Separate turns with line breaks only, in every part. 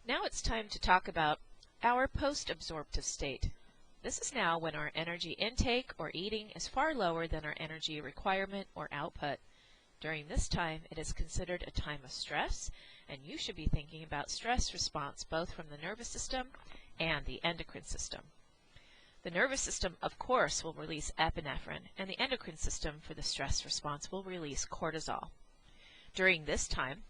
Now it's time to talk about our post-absorptive state. This is now when our energy intake or eating is far lower than our energy requirement or output. During this time, it is considered a time of stress, and you should be thinking about stress response both from the nervous system and the endocrine system. The nervous system, of course, will release epinephrine, and the endocrine system for the stress response will release cortisol. During this time,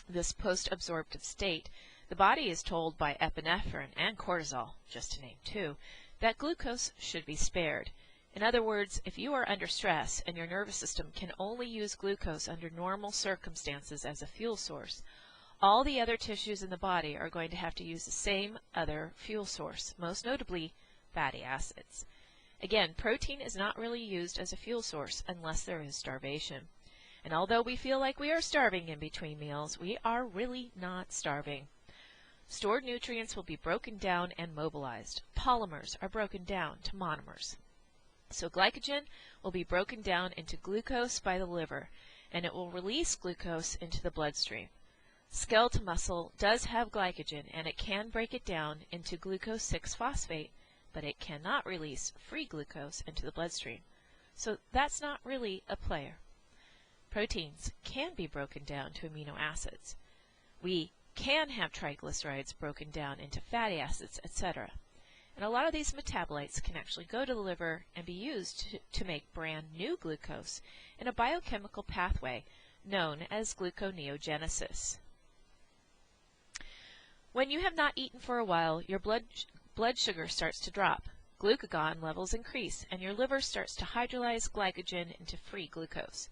this post-absorptive state, the body is told by epinephrine and cortisol, just to name two, that glucose should be spared. In other words, if you are under stress and your nervous system can only use glucose under normal circumstances as a fuel source, all the other tissues in the body are going to have to use the same other fuel source, most notably fatty acids. Again, protein is not really used as a fuel source unless there is starvation. And although we feel like we are starving in between meals, we are really not starving. Stored nutrients will be broken down and mobilized. Polymers are broken down to monomers. So glycogen will be broken down into glucose by the liver, and it will release glucose into the bloodstream. Skeletal muscle does have glycogen, and it can break it down into glucose 6-phosphate, but it cannot release free glucose into the bloodstream. So that's not really a player. Proteins can be broken down to amino acids. We can have triglycerides broken down into fatty acids, etc. And a lot of these metabolites can actually go to the liver and be used to make brand new glucose in a biochemical pathway known as gluconeogenesis. When you have not eaten for a while, your blood sugar starts to drop. Glucagon levels increase, and your liver starts to hydrolyze glycogen into free glucose.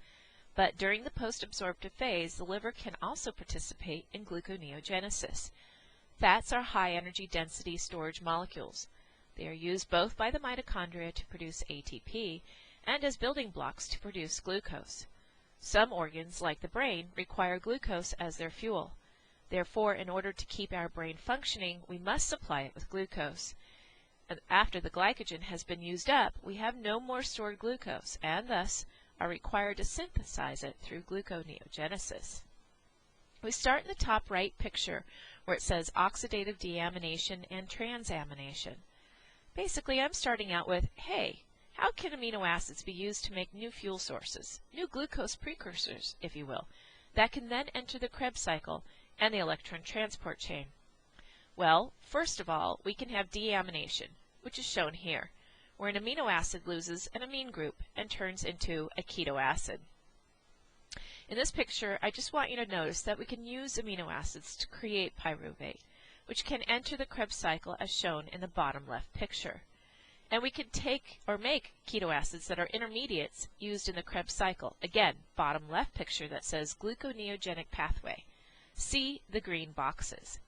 But during the post-absorptive phase, the liver can also participate in gluconeogenesis. Fats are high-energy density storage molecules. They are used both by the mitochondria to produce ATP and as building blocks to produce glucose. Some organs, like the brain, require glucose as their fuel. Therefore, in order to keep our brain functioning, we must supply it with glucose. And after the glycogen has been used up, we have no more stored glucose, and thus are required to synthesize it through gluconeogenesis. We start in the top right picture where it says oxidative deamination and transamination. Basically, I'm starting out with, hey, how can amino acids be used to make new fuel sources, new glucose precursors, if you will, that can then enter the Krebs cycle and the electron transport chain? Well, first of all, we can have deamination, which is shown here, where an amino acid loses an amine group and turns into a keto acid. In this picture, I just want you to notice that we can use amino acids to create pyruvate, which can enter the Krebs cycle as shown in the bottom left picture. And we can take or make keto acids that are intermediates used in the Krebs cycle. Again, bottom left picture that says gluconeogenic pathway. See the green boxes.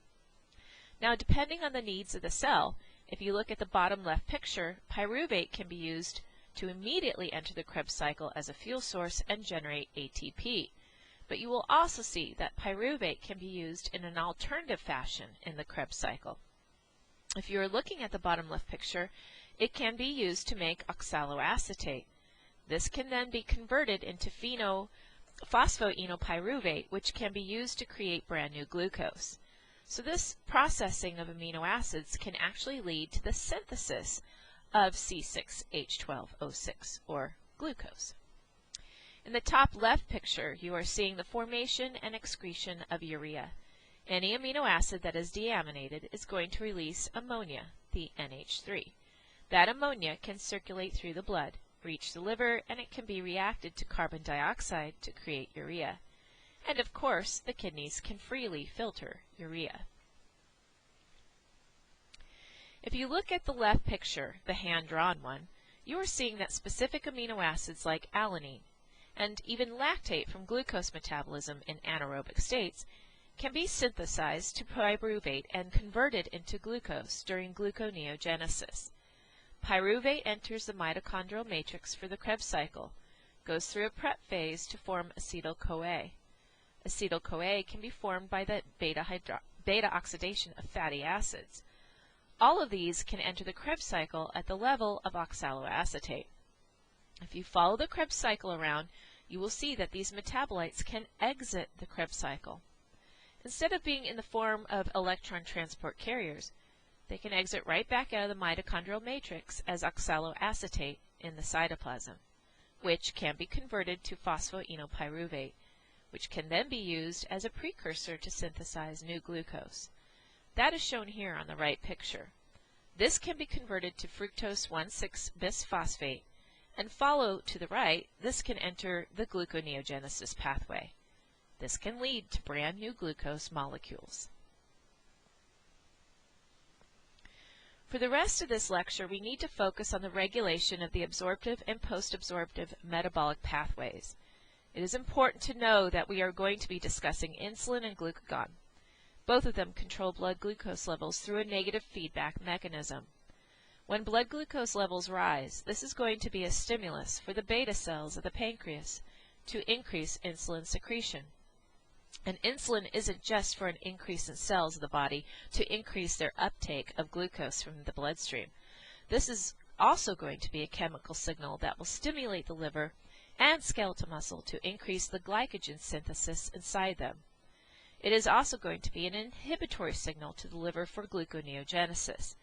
Now, depending on the needs of the cell, if you look at the bottom left picture, pyruvate can be used to immediately enter the Krebs cycle as a fuel source and generate ATP. But you will also see that pyruvate can be used in an alternative fashion in the Krebs cycle. If you are looking at the bottom left picture, it can be used to make oxaloacetate. This can then be converted into phosphoenolpyruvate, which can be used to create brand new glucose. So this processing of amino acids can actually lead to the synthesis of C6H12O6, or glucose. In the top left picture, you are seeing the formation and excretion of urea. Any amino acid that is deaminated is going to release ammonia, the NH3. That ammonia can circulate through the blood, reach the liver, and it can be reacted to carbon dioxide to create urea. And of course, the kidneys can freely filter urea. If you look at the left picture, the hand-drawn one, you are seeing that specific amino acids like alanine and even lactate from glucose metabolism in anaerobic states can be synthesized to pyruvate and converted into glucose during gluconeogenesis. Pyruvate enters the mitochondrial matrix for the Krebs cycle, goes through a prep phase to form acetyl-CoA. Acetyl-CoA can be formed by the beta oxidation of fatty acids. All of these can enter the Krebs cycle at the level of oxaloacetate. If you follow the Krebs cycle around, you will see that these metabolites can exit the Krebs cycle. Instead of being in the form of electron transport carriers, they can exit right back out of the mitochondrial matrix as oxaloacetate in the cytoplasm, which can be converted to phosphoenolpyruvate, which can then be used as a precursor to synthesize new glucose. That is shown here on the right picture. This can be converted to fructose 1,6-bisphosphate, and follow to the right, this can enter the gluconeogenesis pathway. This can lead to brand new glucose molecules. For the rest of this lecture, we need to focus on the regulation of the absorptive and post-absorptive metabolic pathways. It is important to know that we are going to be discussing insulin and glucagon. Both of them control blood glucose levels through a negative feedback mechanism. When blood glucose levels rise, this is going to be a stimulus for the beta cells of the pancreas to increase insulin secretion. And insulin isn't just for an increase in cells of the body to increase their uptake of glucose from the bloodstream. This is also going to be a chemical signal that will stimulate the liver and skeletal muscle to increase the glycogen synthesis inside them. It is also going to be an inhibitory signal to the liver for gluconeogenesis.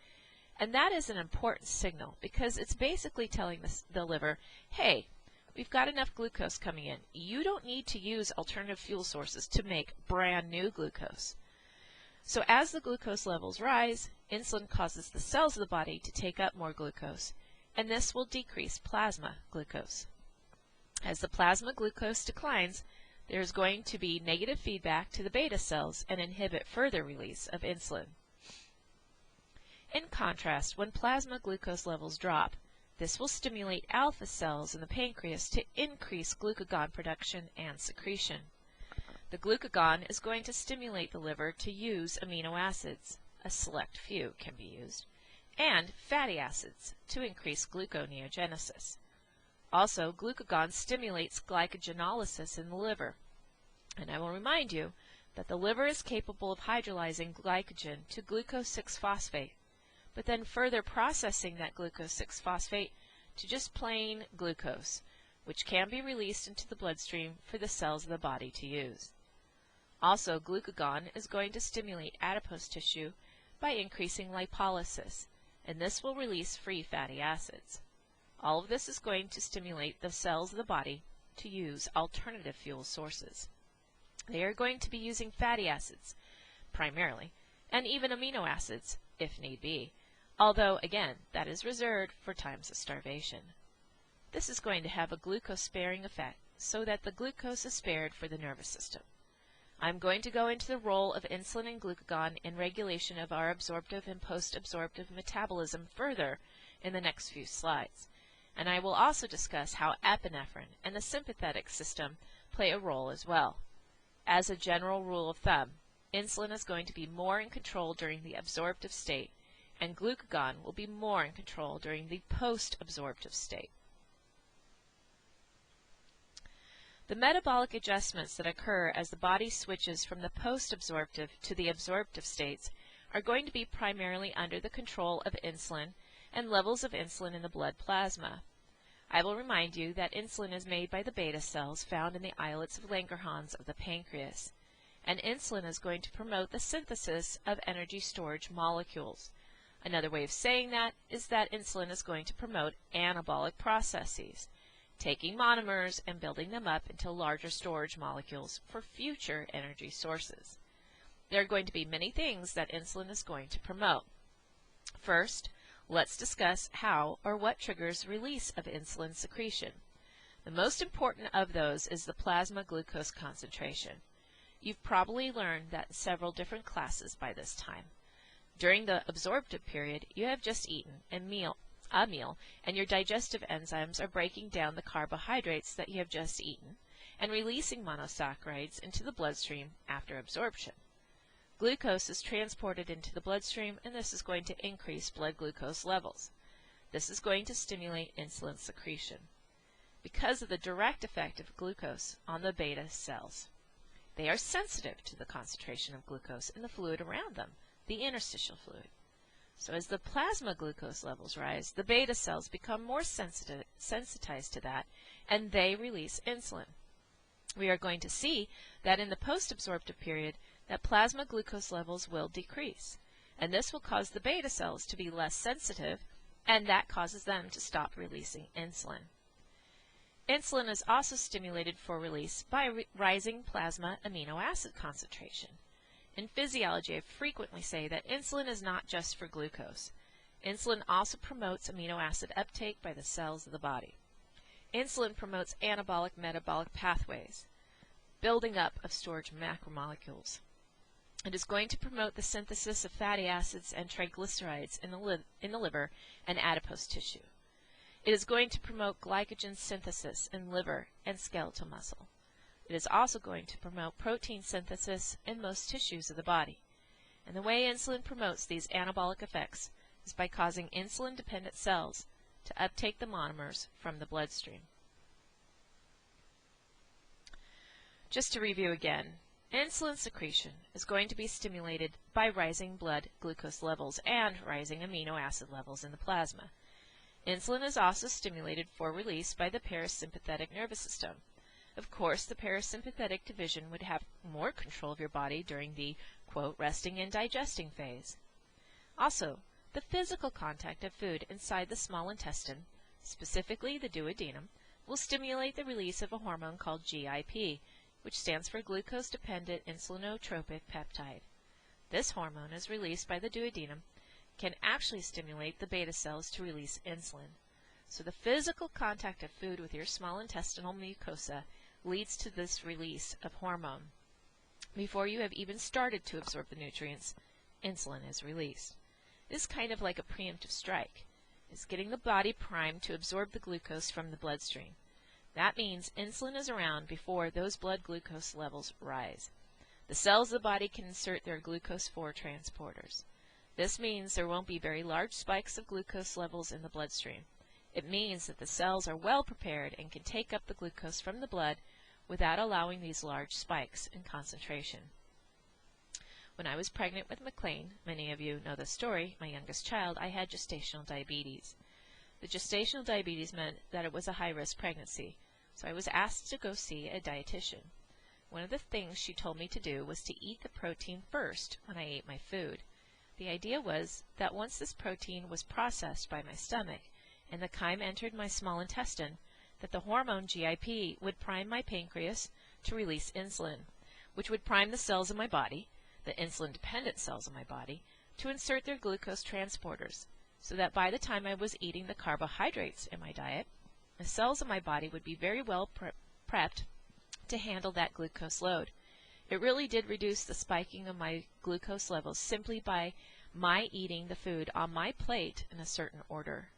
And that is an important signal because it's basically telling the liver, hey, we've got enough glucose coming in. You don't need to use alternative fuel sources to make brand new glucose. So as the glucose levels rise, insulin causes the cells of the body to take up more glucose, and this will decrease plasma glucose. As the plasma glucose declines, there is going to be negative feedback to the beta cells and inhibit further release of insulin. In contrast, when plasma glucose levels drop, this will stimulate alpha cells in the pancreas to increase glucagon production and secretion. The glucagon is going to stimulate the liver to use amino acids, a select few can be used, and fatty acids to increase gluconeogenesis. Also, glucagon stimulates glycogenolysis in the liver. And I will remind you that the liver is capable of hydrolyzing glycogen to glucose 6-phosphate, but then further processing that glucose 6-phosphate to just plain glucose, which can be released into the bloodstream for the cells of the body to use. Also, glucagon is going to stimulate adipose tissue by increasing lipolysis, and this will release free fatty acids. All of this is going to stimulate the cells of the body to use alternative fuel sources. They are going to be using fatty acids, primarily, and even amino acids, if need be, although, again, that is reserved for times of starvation. This is going to have a glucose-sparing effect, so that the glucose is spared for the nervous system. I'm going to go into the role of insulin and glucagon in regulation of our absorptive and post-absorptive metabolism further in the next few slides. And I will also discuss how epinephrine and the sympathetic system play a role as well. As a general rule of thumb, insulin is going to be more in control during the absorptive state, and glucagon will be more in control during the post-absorptive state. The metabolic adjustments that occur as the body switches from the post-absorptive to the absorptive states are going to be primarily under the control of insulin and levels of insulin in the blood plasma. I will remind you that insulin is made by the beta cells found in the islets of Langerhans of the pancreas, and insulin is going to promote the synthesis of energy storage molecules. Another way of saying that is that insulin is going to promote anabolic processes, taking monomers and building them up into larger storage molecules for future energy sources. There are going to be many things that insulin is going to promote. First, let's discuss how or what triggers release of insulin secretion. The most important of those is the plasma glucose concentration. You've probably learned that in several different classes by this time. During the absorptive period, you have just eaten a meal, and your digestive enzymes are breaking down the carbohydrates that you have just eaten and releasing monosaccharides into the bloodstream after absorption. Glucose is transported into the bloodstream, and this is going to increase blood glucose levels. This is going to stimulate insulin secretion because of the direct effect of glucose on the beta cells. They are sensitive to the concentration of glucose in the fluid around them, the interstitial fluid. So as the plasma glucose levels rise, the beta cells become more sensitized to that, and they release insulin. We are going to see that in the post-absorptive period, that plasma glucose levels will decrease, and this will cause the beta cells to be less sensitive, and that causes them to stop releasing insulin. Insulin is also stimulated for release by rising plasma amino acid concentration. In physiology, I frequently say that insulin is not just for glucose. Insulin also promotes amino acid uptake by the cells of the body. Insulin promotes anabolic metabolic pathways, building up of storage macromolecules. It is going to promote the synthesis of fatty acids and triglycerides in the liver and adipose tissue. It is going to promote glycogen synthesis in liver and skeletal muscle. It is also going to promote protein synthesis in most tissues of the body. And the way insulin promotes these anabolic effects is by causing insulin-dependent cells to uptake the monomers from the bloodstream. Just to review again, insulin secretion is going to be stimulated by rising blood glucose levels and rising amino acid levels in the plasma. Insulin is also stimulated for release by the parasympathetic nervous system. Of course, the parasympathetic division would have more control of your body during the, quote, resting and digesting phase. Also, the physical contact of food inside the small intestine, specifically the duodenum, will stimulate the release of a hormone called GIP, which stands for glucose-dependent insulinotropic peptide. This hormone is released by the duodenum, can actually stimulate the beta cells to release insulin. So the physical contact of food with your small intestinal mucosa leads to this release of hormone. Before you have even started to absorb the nutrients, insulin is released. It is kind of like a preemptive strike. It's getting the body primed to absorb the glucose from the bloodstream. That means insulin is around before those blood glucose levels rise. The cells of the body can insert their glucose-4 transporters. This means there won't be very large spikes of glucose levels in the bloodstream. It means that the cells are well prepared and can take up the glucose from the blood without allowing these large spikes in concentration. When I was pregnant with McLean, many of you know the story, my youngest child, I had gestational diabetes. The gestational diabetes meant that it was a high-risk pregnancy, so I was asked to go see a dietitian. One of the things she told me to do was to eat the protein first when I ate my food. The idea was that once this protein was processed by my stomach and the chyme entered my small intestine, that the hormone GIP would prime my pancreas to release insulin, which would prime the cells in my body, the insulin-dependent cells in my body, to insert their glucose transporters, so that by the time I was eating the carbohydrates in my diet, the cells in my body would be very well prepped to handle that glucose load. It really did reduce the spiking of my glucose levels simply by my eating the food on my plate in a certain order.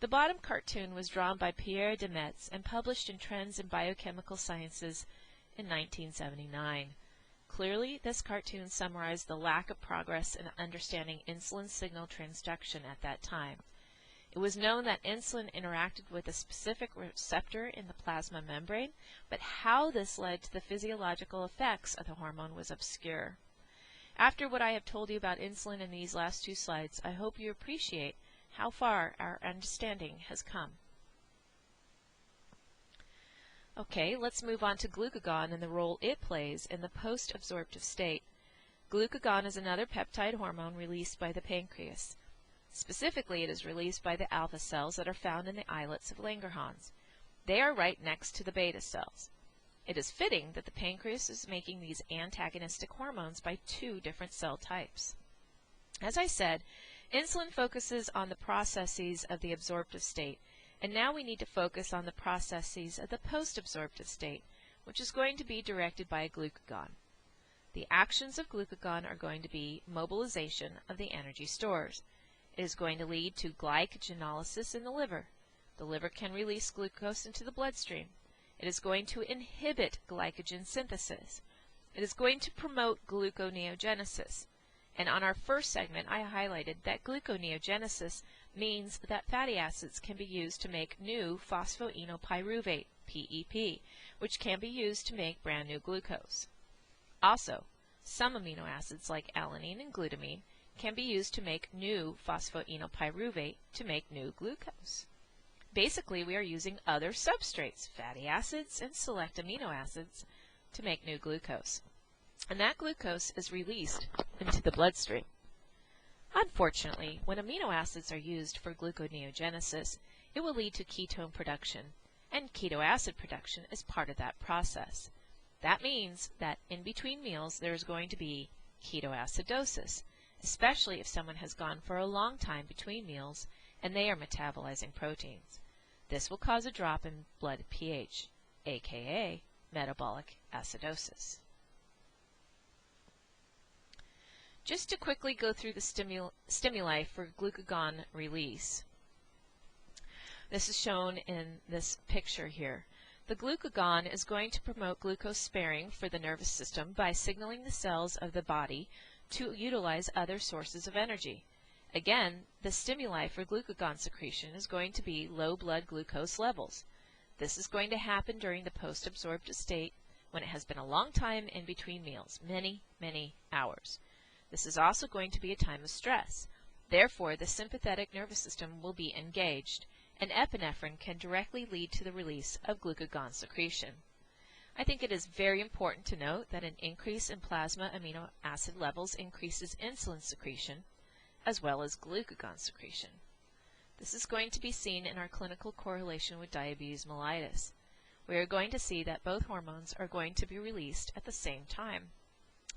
The bottom cartoon was drawn by Pierre de Metz and published in Trends in Biochemical Sciences in 1979. Clearly, this cartoon summarized the lack of progress in understanding insulin signal transduction at that time. It was known that insulin interacted with a specific receptor in the plasma membrane, but how this led to the physiological effects of the hormone was obscure. After what I have told you about insulin in these last two slides, I hope you appreciate how far our understanding has come. Okay, let's move on to glucagon and the role it plays in the post-absorptive state. Glucagon is another peptide hormone released by the pancreas. Specifically, it is released by the alpha cells that are found in the islets of Langerhans. They are right next to the beta cells. It is fitting that the pancreas is making these antagonistic hormones by two different cell types. As I said, insulin focuses on the processes of the absorptive state, and now we need to focus on the processes of the post-absorptive state, which is going to be directed by glucagon. The actions of glucagon are going to be mobilization of the energy stores. It is going to lead to glycogenolysis in the liver. The liver can release glucose into the bloodstream. It is going to inhibit glycogen synthesis. It is going to promote gluconeogenesis. And on our first segment, I highlighted that gluconeogenesis means that fatty acids can be used to make new phosphoenolpyruvate, PEP, which can be used to make brand new glucose. Also, some amino acids like alanine and glutamine can be used to make new phosphoenolpyruvate to make new glucose. Basically, we are using other substrates, fatty acids and select amino acids, to make new glucose. and that glucose is released into the bloodstream. Unfortunately, when amino acids are used for gluconeogenesis, it will lead to ketone production, and keto acid production is part of that process. That means that in between meals there is going to be ketoacidosis, especially if someone has gone for a long time between meals and they are metabolizing proteins. This will cause a drop in blood pH, aka metabolic acidosis. Just to quickly go through the stimuli for glucagon release. This is shown in this picture here. The glucagon is going to promote glucose sparing for the nervous system by signaling the cells of the body to utilize other sources of energy. Again, the stimuli for glucagon secretion is going to be low blood glucose levels. This is going to happen during the post-absorptive state when it has been a long time in between meals, many, many hours. This is also going to be a time of stress. Therefore, the sympathetic nervous system will be engaged, and epinephrine can directly lead to the release of glucagon secretion. I think it is very important to note that an increase in plasma amino acid levels increases insulin secretion as well as glucagon secretion. This is going to be seen in our clinical correlation with diabetes mellitus. We are going to see that both hormones are going to be released at the same time,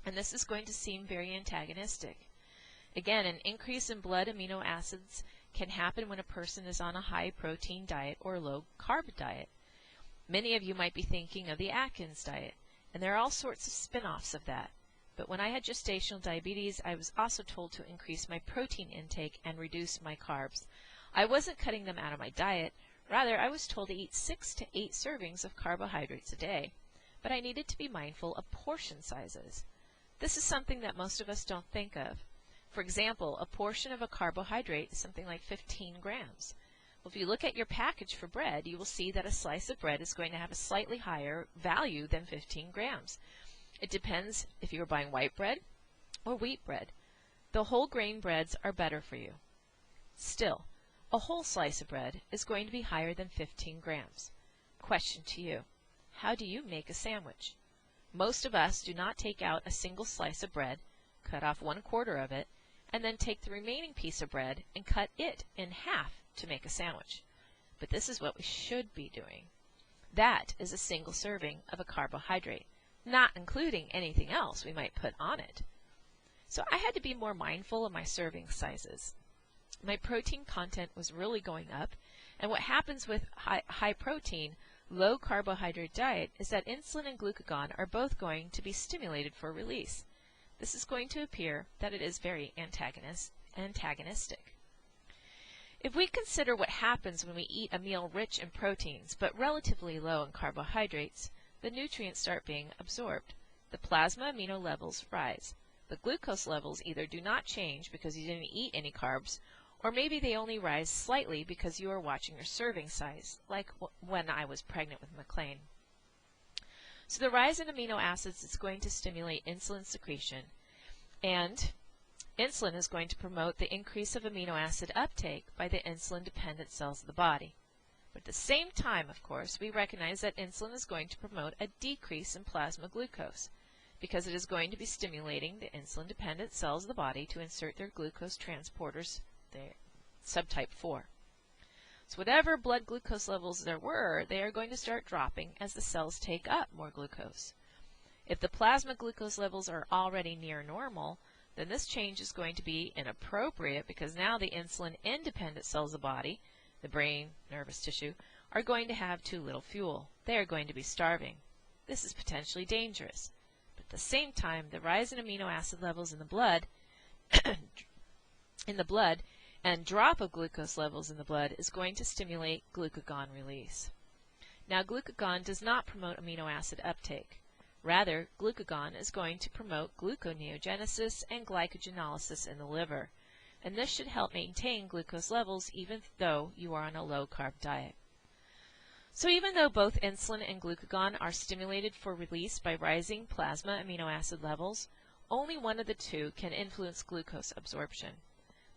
and this is going to seem very antagonistic. Again, an increase in blood amino acids can happen when a person is on a high protein diet or low carb diet. Many of you might be thinking of the Atkins diet, and there are all sorts of spin-offs of that. But when I had gestational diabetes, I was also told to increase my protein intake and reduce my carbs. I wasn't cutting them out of my diet. Rather, I was told to eat 6 to 8 servings of carbohydrates a day. But I needed to be mindful of portion sizes. This is something that most of us don't think of. For example, a portion of a carbohydrate is something like 15 grams. Well, if you look at your package for bread, you will see that a slice of bread is going to have a slightly higher value than 15 grams. It depends if you are buying white bread or wheat bread. The whole grain breads are better for you. Still, a whole slice of bread is going to be higher than 15 grams. Question to you: how do you make a sandwich? Most of us do not take out a single slice of bread, cut off 1/4 of it, and then take the remaining piece of bread and cut it in half to make a sandwich. But this is what we should be doing. That is a single serving of a carbohydrate, not including anything else we might put on it. So I had to be more mindful of my serving sizes. My protein content was really going up, and what happens with high protein, low carbohydrate diet is that insulin and glucagon are both going to be stimulated for release. This is going to appear that it is very antagonistic. If we consider what happens when we eat a meal rich in proteins but relatively low in carbohydrates, the nutrients start being absorbed. The plasma amino levels rise. The glucose levels either do not change because you didn't eat any carbs, or maybe they only rise slightly because you are watching your serving size, like when I was pregnant with McLean. So the rise in amino acids is going to stimulate insulin secretion, and insulin is going to promote the increase of amino acid uptake by the insulin-dependent cells of the body. But at the same time, of course, we recognize that insulin is going to promote a decrease in plasma glucose, because it is going to be stimulating the insulin-dependent cells of the body to insert their glucose transporters, their subtype 4. So whatever blood glucose levels there were, they are going to start dropping as the cells take up more glucose. If the plasma glucose levels are already near normal, then this change is going to be inappropriate because now the insulin-independent cells of the body, the brain, nervous tissue, are going to have too little fuel. They are going to be starving. This is potentially dangerous. But at the same time, the rise in amino acid levels in the blood and drop of glucose levels in the blood is going to stimulate glucagon release. Now, glucagon does not promote amino acid uptake. Rather, glucagon is going to promote gluconeogenesis and glycogenolysis in the liver, and this should help maintain glucose levels even though you are on a low-carb diet. So even though both insulin and glucagon are stimulated for release by rising plasma amino acid levels, only one of the two can influence glucose absorption.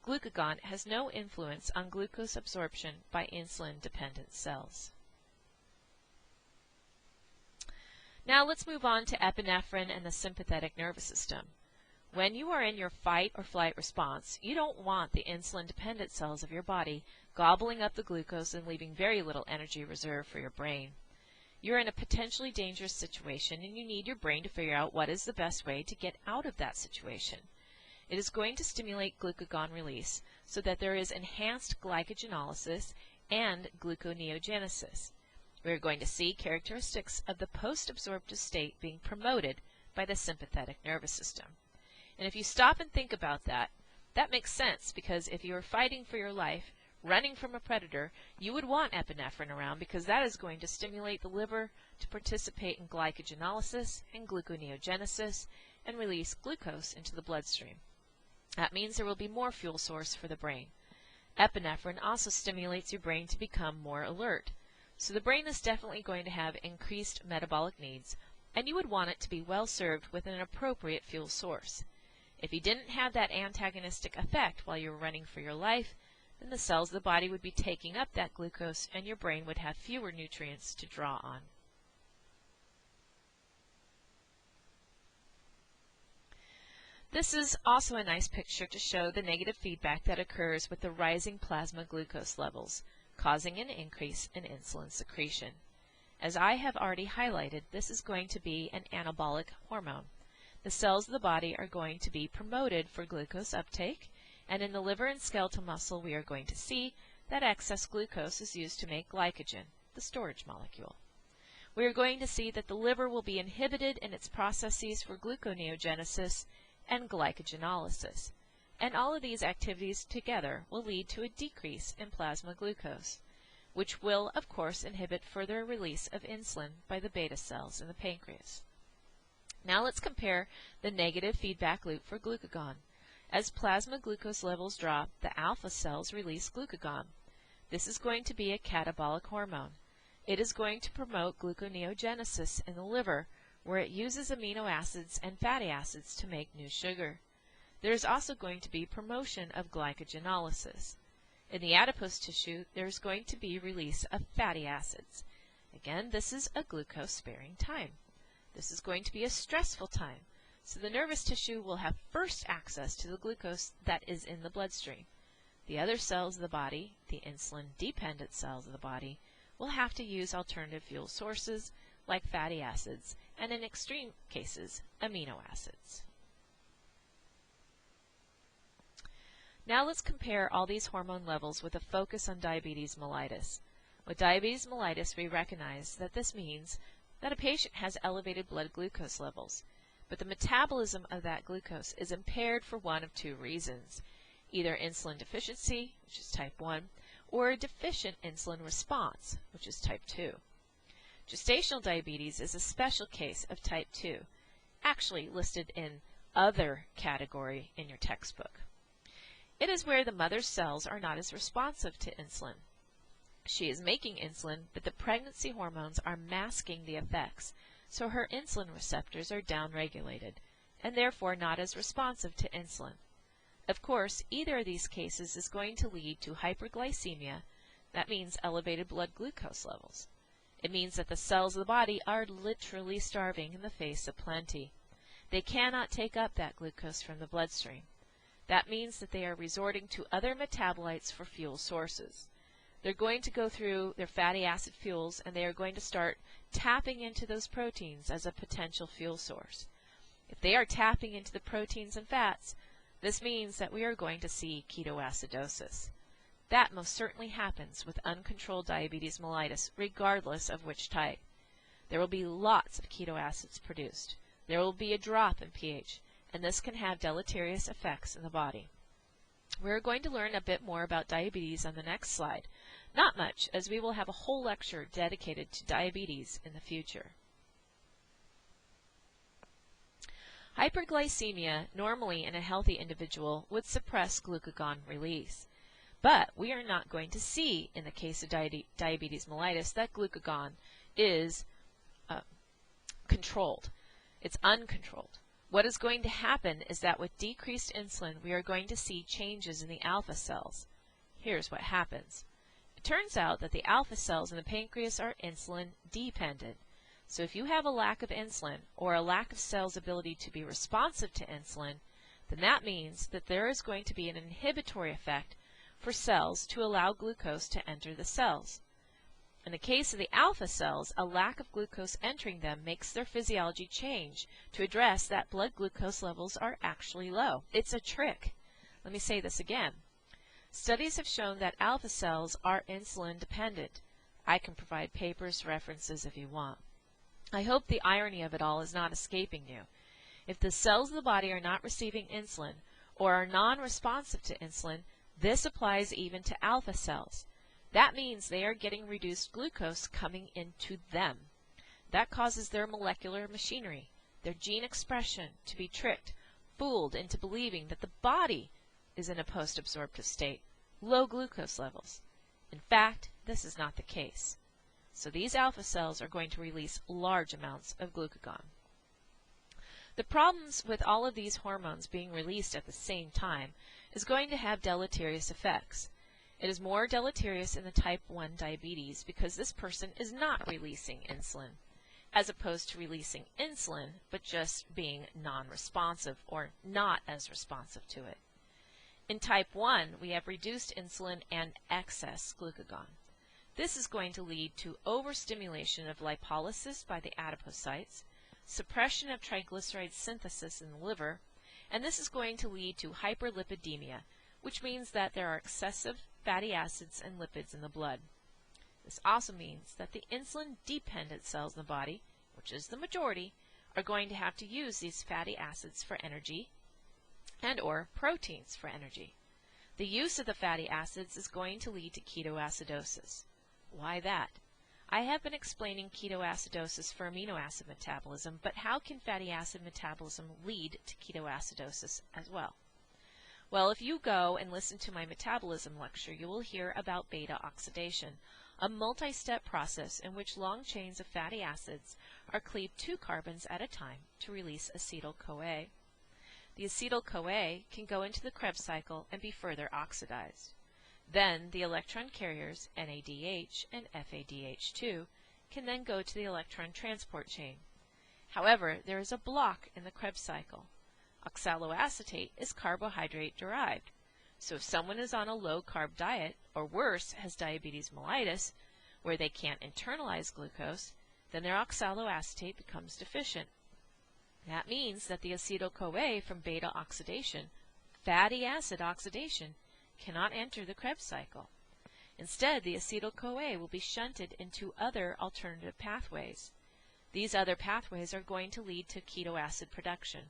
Glucagon has no influence on glucose absorption by insulin-dependent cells. Now let's move on to epinephrine and the sympathetic nervous system. When you are in your fight or flight response, you don't want the insulin-dependent cells of your body gobbling up the glucose and leaving very little energy reserved for your brain. You're in a potentially dangerous situation and you need your brain to figure out what is the best way to get out of that situation. It is going to stimulate glucagon release so that there is enhanced glycogenolysis and gluconeogenesis. We are going to see characteristics of the post-absorptive state being promoted by the sympathetic nervous system. And if you stop and think about that, that makes sense, because if you are fighting for your life, running from a predator, you would want epinephrine around because that is going to stimulate the liver to participate in glycogenolysis and gluconeogenesis and release glucose into the bloodstream. That means there will be more fuel source for the brain. Epinephrine also stimulates your brain to become more alert. So the brain is definitely going to have increased metabolic needs, and you would want it to be well served with an appropriate fuel source. If you didn't have that antagonistic effect while you were running for your life, then the cells of the body would be taking up that glucose and your brain would have fewer nutrients to draw on. This is also a nice picture to show the negative feedback that occurs with the rising plasma glucose levels, causing an increase in insulin secretion. As I have already highlighted, this is going to be an anabolic hormone. The cells of the body are going to be promoted for glucose uptake, and in the liver and skeletal muscle we are going to see that excess glucose is used to make glycogen, the storage molecule. We are going to see that the liver will be inhibited in its processes for gluconeogenesis and glycogenolysis, and all of these activities together will lead to a decrease in plasma glucose, which will, of course, inhibit further release of insulin by the beta cells in the pancreas. Now let's compare the negative feedback loop for glucagon. As plasma glucose levels drop, the alpha cells release glucagon. This is going to be a catabolic hormone. It is going to promote gluconeogenesis in the liver, where it uses amino acids and fatty acids to make new sugar. There is also going to be promotion of glycogenolysis. In the adipose tissue, there is going to be release of fatty acids. Again, this is a glucose-sparing time. This is going to be a stressful time, so the nervous tissue will have first access to the glucose that is in the bloodstream. The other cells of the body, the insulin-dependent cells of the body, will have to use alternative fuel sources like fatty acids and, in extreme cases, amino acids. Now let's compare all these hormone levels with a focus on diabetes mellitus. With diabetes mellitus, we recognize that this means that a patient has elevated blood glucose levels, but the metabolism of that glucose is impaired for one of two reasons: either insulin deficiency, which is type 1, or a deficient insulin response, which is type 2. Gestational diabetes is a special case of type 2, actually listed in other category in your textbook. It is where the mother's cells are not as responsive to insulin. She is making insulin, but the pregnancy hormones are masking the effects, so her insulin receptors are downregulated, and therefore not as responsive to insulin. Of course, either of these cases is going to lead to hyperglycemia. That means elevated blood glucose levels. It means that the cells of the body are literally starving in the face of plenty. They cannot take up that glucose from the bloodstream. That means that they are resorting to other metabolites for fuel sources. They're going to go through their fatty acid fuels, and they are going to start tapping into those proteins as a potential fuel source. If they are tapping into the proteins and fats, this means that we are going to see ketoacidosis. That most certainly happens with uncontrolled diabetes mellitus, regardless of which type. There will be lots of ketoacids produced. There will be a drop in pH, and this can have deleterious effects in the body. We're going to learn a bit more about diabetes on the next slide. Not much, as we will have a whole lecture dedicated to diabetes in the future. Hyperglycemia, normally in a healthy individual, would suppress glucagon release. But we are not going to see, in the case of diabetes mellitus, that glucagon is controlled. It's uncontrolled. What is going to happen is that with decreased insulin, we are going to see changes in the alpha cells. Here's what happens. It turns out that the alpha cells in the pancreas are insulin dependent. So if you have a lack of insulin or a lack of cells' ability to be responsive to insulin, then that means that there is going to be an inhibitory effect for cells to allow glucose to enter the cells. In the case of the alpha cells, a lack of glucose entering them makes their physiology change to address that blood glucose levels are actually low. It's a trick. Let me say this again. Studies have shown that alpha cells are insulin dependent. I can provide papers, references if you want. I hope the irony of it all is not escaping you. If the cells of the body are not receiving insulin or are non-responsive to insulin, this applies even to alpha cells. That means they are getting reduced glucose coming into them. That causes their molecular machinery, their gene expression, to be tricked, fooled into believing that the body is in a post-absorptive state, low glucose levels. In fact, this is not the case. So these alpha cells are going to release large amounts of glucagon. The problems with all of these hormones being released at the same time is going to have deleterious effects. It is more deleterious in the type 1 diabetes because this person is not releasing insulin, as opposed to releasing insulin but just being non-responsive or not as responsive to it. In type 1, we have reduced insulin and excess glucagon. This is going to lead to overstimulation of lipolysis by the adipocytes, suppression of triglyceride synthesis in the liver, and this is going to lead to hyperlipidemia, which means that there are excessive fatty acids and lipids in the blood. This also means that the insulin-dependent cells in the body, which is the majority, are going to have to use these fatty acids for energy and or proteins for energy. The use of the fatty acids is going to lead to ketoacidosis. Why that? I have been explaining ketoacidosis for amino acid metabolism, but how can fatty acid metabolism lead to ketoacidosis as well? Well, if you go and listen to my metabolism lecture, you will hear about beta oxidation, a multi-step process in which long chains of fatty acids are cleaved 2 carbons at a time to release acetyl-CoA. The acetyl-CoA can go into the Krebs cycle and be further oxidized. Then the electron carriers, NADH and FADH2, can then go to the electron transport chain. However, there is a block in the Krebs cycle. Oxaloacetate is carbohydrate derived. So if someone is on a low-carb diet, or worse, has diabetes mellitus, where they can't internalize glucose, then their oxaloacetate becomes deficient. That means that the acetyl-CoA from beta oxidation, fatty acid oxidation, cannot enter the Krebs cycle. Instead, the acetyl-CoA will be shunted into other alternative pathways. These other pathways are going to lead to ketoacid production,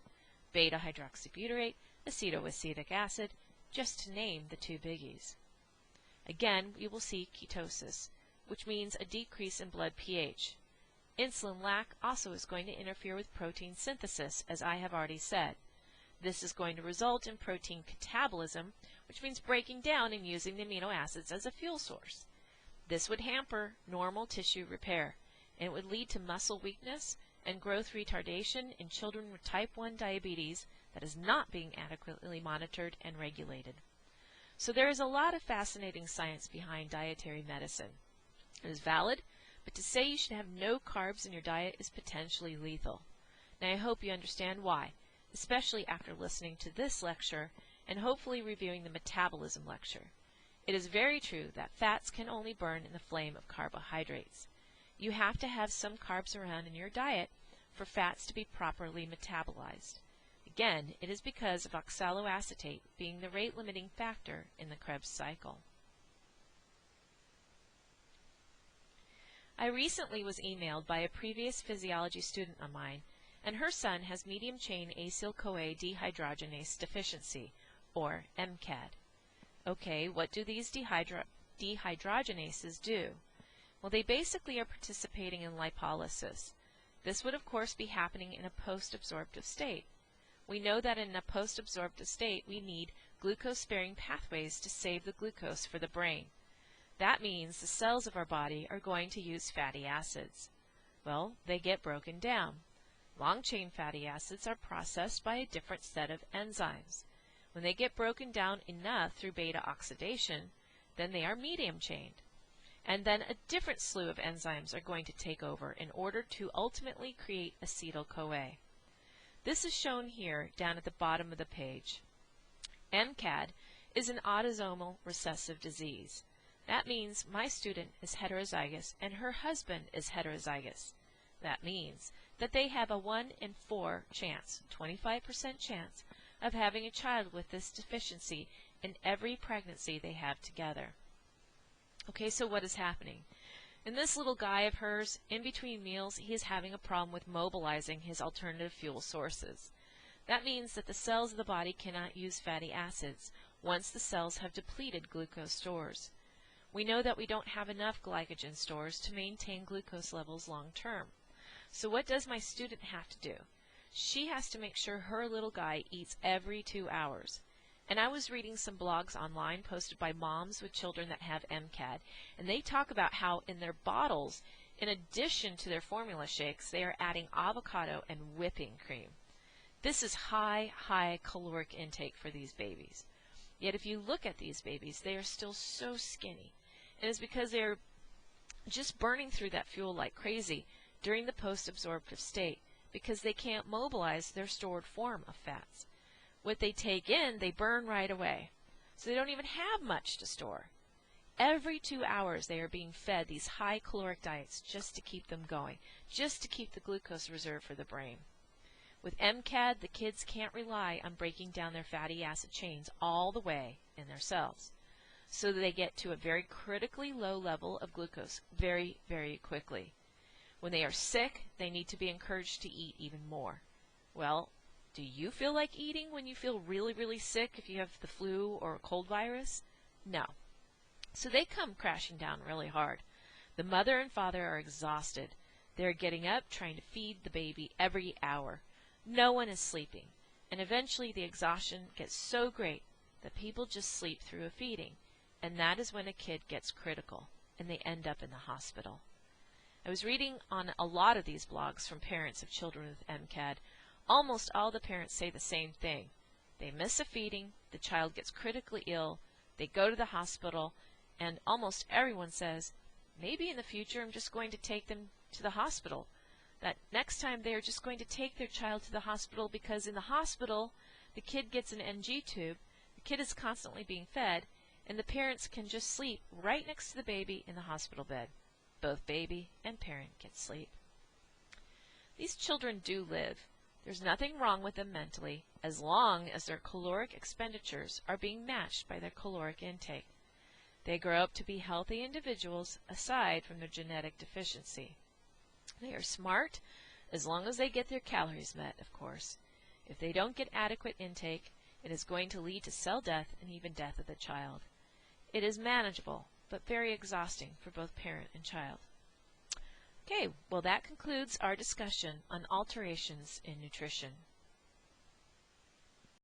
beta-hydroxybutyrate, acetoacetic acid, just to name the 2 biggies. Again, we will see ketosis, which means a decrease in blood pH. Insulin lack also is going to interfere with protein synthesis, as I have already said. This is going to result in protein catabolism, which means breaking down and using the amino acids as a fuel source. This would hamper normal tissue repair, and it would lead to muscle weakness and growth retardation in children with type 1 diabetes that is not being adequately monitored and regulated. So there is a lot of fascinating science behind dietary medicine. It is valid, but to say you should have no carbs in your diet is potentially lethal. Now I hope you understand why, especially after listening to this lecture and hopefully reviewing the metabolism lecture. It is very true that fats can only burn in the flame of carbohydrates. You have to have some carbs around in your diet for fats to be properly metabolized. Again, it is because of oxaloacetate being the rate-limiting factor in the Krebs cycle. I recently was emailed by a previous physiology student of mine, and her son has medium-chain acyl-CoA dehydrogenase deficiency, or MCAT. Okay, what do these dehydrogenases do? Well, they basically are participating in lipolysis. This would, of course, be happening in a post-absorptive state. We know that in a post-absorptive state, we need glucose-sparing pathways to save the glucose for the brain. That means the cells of our body are going to use fatty acids. Well, they get broken down. Long-chain fatty acids are processed by a different set of enzymes. When they get broken down enough through beta oxidation, then they are medium-chained. and then a different slew of enzymes are going to take over in order to ultimately create acetyl-CoA. This is shown here down at the bottom of the page. MCAT is an autosomal recessive disease. That means my student is heterozygous and her husband is heterozygous. That means that they have a 1 in 4 chance, 25% chance, of having a child with this deficiency in every pregnancy they have together. Okay, so what is happening? In this little guy of hers, in between meals, he is having a problem with mobilizing his alternative fuel sources. That means that the cells of the body cannot use fatty acids once the cells have depleted glucose stores. We know that we don't have enough glycogen stores to maintain glucose levels long term. So what does my student have to do? She has to make sure her little guy eats every 2 hours. And I was reading some blogs online posted by moms with children that have MCAT, and they talk about how in their bottles, in addition to their formula shakes, they are adding avocado and whipping cream. This is high caloric intake for these babies. Yet if you look at these babies, they are still so skinny. And it's because they're just burning through that fuel like crazy during the post-absorptive state because they can't mobilize their stored form of fats. What they take in, they burn right away. So they don't even have much to store. Every 2 hours they are being fed these high caloric diets just to keep them going, just to keep the glucose reserve for the brain. With MCAD, the kids can't rely on breaking down their fatty acid chains all the way in their cells. So they get to a very critically low level of glucose very, very quickly. When they are sick, they need to be encouraged to eat even more. Well, do you feel like eating when you feel really, really sick if you have the flu or a cold virus? No. So they come crashing down really hard. The mother and father are exhausted. They're getting up, trying to feed the baby every hour. No one is sleeping. And eventually the exhaustion gets so great that people just sleep through a feeding. And that is when a kid gets critical and they end up in the hospital. I was reading on a lot of these blogs from parents of children with MCAD. Almost all the parents say the same thing. They miss a feeding, the child gets critically ill, they go to the hospital, and almost everyone says, maybe in the future I'm just going to take them to the hospital. That next time they are just going to take their child to the hospital because in the hospital the kid gets an NG tube, the kid is constantly being fed, and the parents can just sleep right next to the baby in the hospital bed. Both baby and parent get sleep. These children do live. There's nothing wrong with them mentally as long as their caloric expenditures are being matched by their caloric intake. They grow up to be healthy individuals aside from their genetic deficiency. They are smart as long as they get their calories met, of course. If they don't get adequate intake, it is going to lead to cell death and even death of the child. It is manageable, but very exhausting for both parent and child. Okay, well that concludes our discussion on alterations in nutrition.